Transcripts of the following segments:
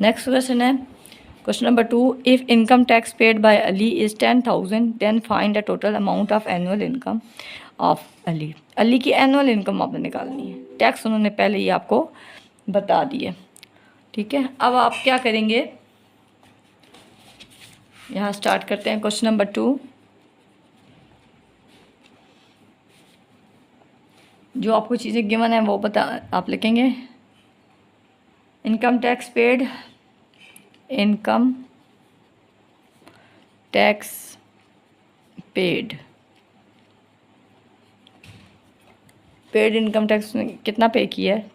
Next question है question number 2, if income tax paid by Ali is 10,000 then find the total amount of annual income of Ali. Ali की annual income आपने निकालनी है, tax उन्होंने पहले ही आपको बता दिए। ठीक है, अब आप क्या करेंगे, यहाँ स्टार्ट करते हैं क्वेश्चन नंबर 2। जो आपको चीज़ें गिवन है वो बता आप लिखेंगे। Income tax paid, income tax paid, paid income tax कितना पे किया है,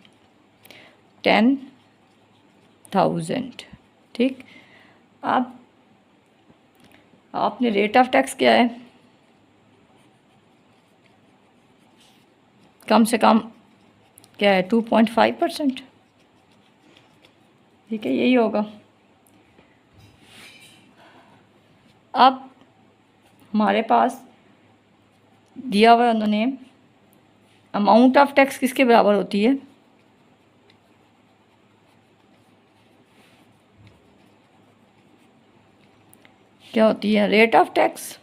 10,000। ठीक, अब आपने रेट ऑफ टैक्स क्या है, कम से कम क्या है, 2.5%। ठीक है, यही होगा। अब हमारे पास दिया हुआ उन्होंने अमाउंट ऑफ टैक्स किसके बराबर होती है, क्या होती है, रेट ऑफ टैक्स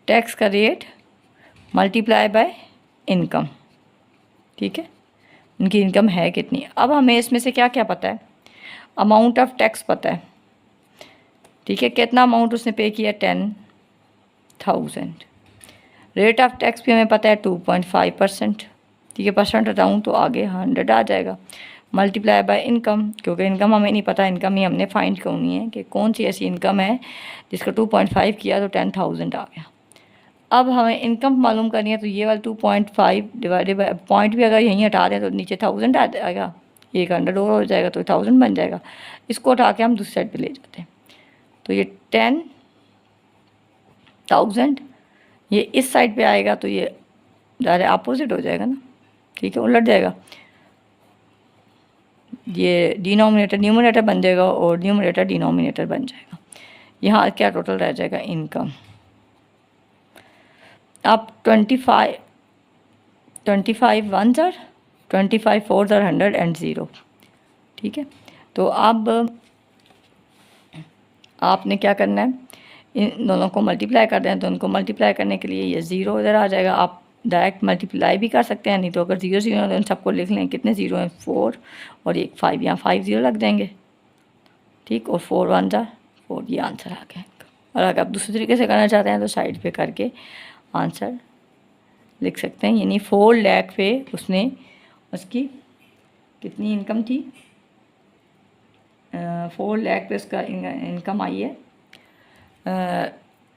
टैक्स का रेट मल्टीप्लाई बाय इनकम। ठीक है, उनकी इनकम है कितनी। अब हमें इसमें से क्या क्या पता है, अमाउंट ऑफ टैक्स पता है। ठीक है, कितना अमाउंट उसने पे किया, 10,000। रेट ऑफ टैक्स भी हमें पता है 2.5%। ठीक है, परसेंट हटाऊँ तो आगे 100 आ जाएगा, मल्टीप्लाई बाय इनकम, क्योंकि इनकम हमें नहीं पता, इनकम ही हमने फाइंड करनी है कि कौन सी ऐसी इनकम है जिसका 2.5 किया तो 10,000 आ गया। अब हमें इनकम मालूम करनी है, तो ये वाला 2.5 डिवाइडेड बाय पॉइंट भी अगर यहीं हटा दें तो नीचे 1000 आ जाएगा, 100 और हो जाएगा तो 1000 बन जाएगा। इसको उठा के हम दूसरी साइड पे ले जाते हैं, तो ये 10,000 ये इस साइड पे आएगा तो ये डायरेक्ट अपोजिट हो जाएगा ना। ठीक है, उलट जाएगा, ये डिनोमिनेटर न्यूमरेटर बन जाएगा और न्यूमरेटर डिनोमिनेटर बन जाएगा। यहाँ क्या टोटल रह जाएगा, इनकम। अब 25 1 are 25 4 are 100 एंड 0। ठीक है, तो अब आपने क्या करना है, इन दोनों को मल्टीप्लाई कर दें, तो उनको मल्टीप्लाई करने के लिए ये 0 इधर आ जाएगा। आप डायरेक्ट मल्टीप्लाई भी कर सकते हैं, नहीं तो अगर 0 0 तो इन सबको लिख लें, कितने 0 हैं, 4 और एक 5, यहाँ 5 0 लग जाएंगे। ठीक, और 4 1 are 4, ये आंसर आ गया। और अगर आप दूसरे तरीके से करना चाहते हैं तो साइड पे करके आंसर लिख सकते हैं, यानी 4 लाख पे उसने उसकी कितनी इनकम थी, 4 लाख पे उसका इनकम आई है।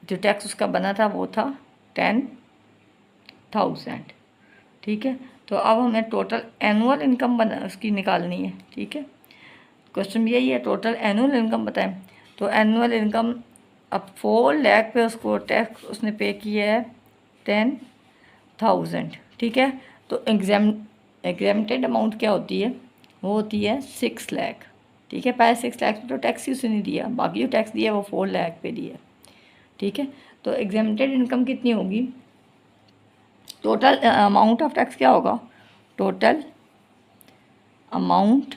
जो टैक्स उसका बना था वो था 10,000। ठीक है, तो अब हमें टोटल एनुअल इनकम बना उसकी निकालनी है। ठीक है, क्वेश्चन यही है, टोटल एनुअल इनकम बताएं। तो एनुअल इनकम, अब 4 लाख पे उसको टैक्स उसने पे किया है 10,000। ठीक है, तो एग्जाम्प्टेड अमाउंट क्या होती है, वो होती है 6 लाख। ठीक है, पहले 6 लाख पे तो टैक्स ही उसने नहीं दिया, बाकी जो टैक्स दिया वो 4 लाख पे दिया। ठीक है, तो एग्जाम्प्टेड इनकम कितनी होगी, टोटल अमाउंट ऑफ टैक्स क्या होगा, टोटल अमाउंट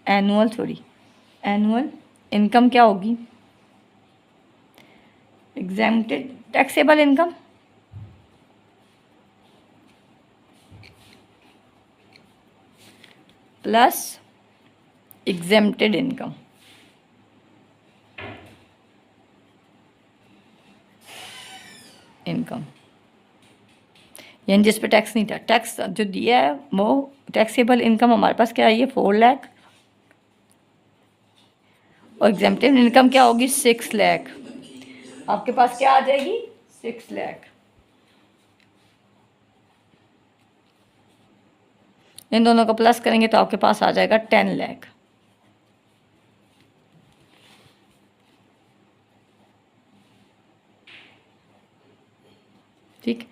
एनुअल इनकम क्या होगी, exempted taxable income plus exempted income. यानी जिस पे टैक्स नहीं था, टैक्स जो दिया है वो टैक्सेबल इनकम हमारे पास क्या आई है, 4 लाख, और एग्जेम्प्टेड इनकम क्या होगी, 6 लाख। आपके पास क्या आ जाएगी, 6 लाख। इन दोनों को प्लस करेंगे तो आपके पास आ जाएगा 10 लाख। ठीक,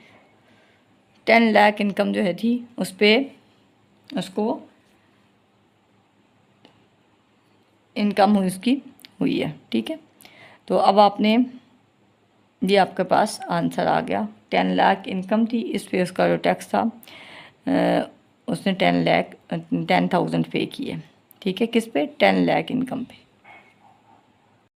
10 लाख इनकम जो है थी उस पर उसको इनकम हुई उसकी हुई है। ठीक है, तो अब आपने ये आपके पास आंसर आ गया, 10 लाख इनकम थी, इस पे उसका जो टैक्स था उसने 10,000 पे किए, ठीक है, किस पे, 10 लाख इनकम पे।